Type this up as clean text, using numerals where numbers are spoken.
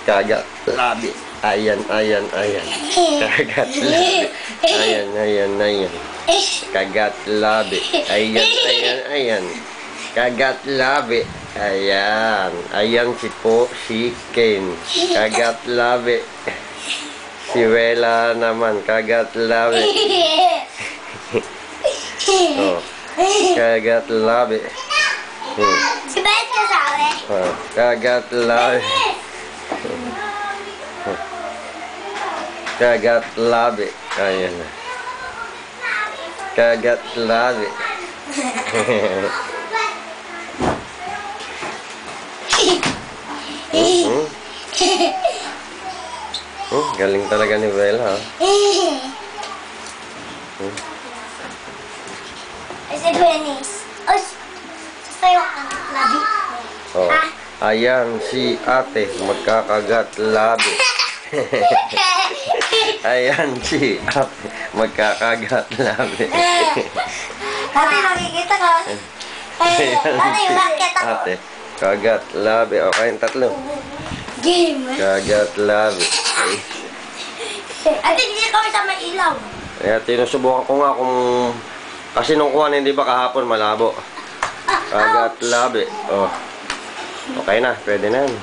Kagat labi. Ayan. Kagat labi. Ayan. Kagat labi. Ayan. Kagat labi. Ayan si Ken. Kagat labi. Si Wela naman. Kagat labi. Oh. Kagat labi. Si Bet kasali. Kagat labi. Kagat labi. Ayan. Kagat labi. Galing talaga ni Bella. I said Venice. Sasayo ka labi. Oh. Ayan si ate magkakagat labi. Ayan si ate magkakagat labi. Ate, nakikita ka. Ayan Ate, si bakit ako? ate kagat labi. O kayong tatlo. Game. Kagat labi. Ate, hindi kami sa may ilaw. Kaya tinusubukan ko nga kung kasi nung kuhanin, di ba kahapon malabo. Kagat labi. Oh. Okay na, pwede na yan.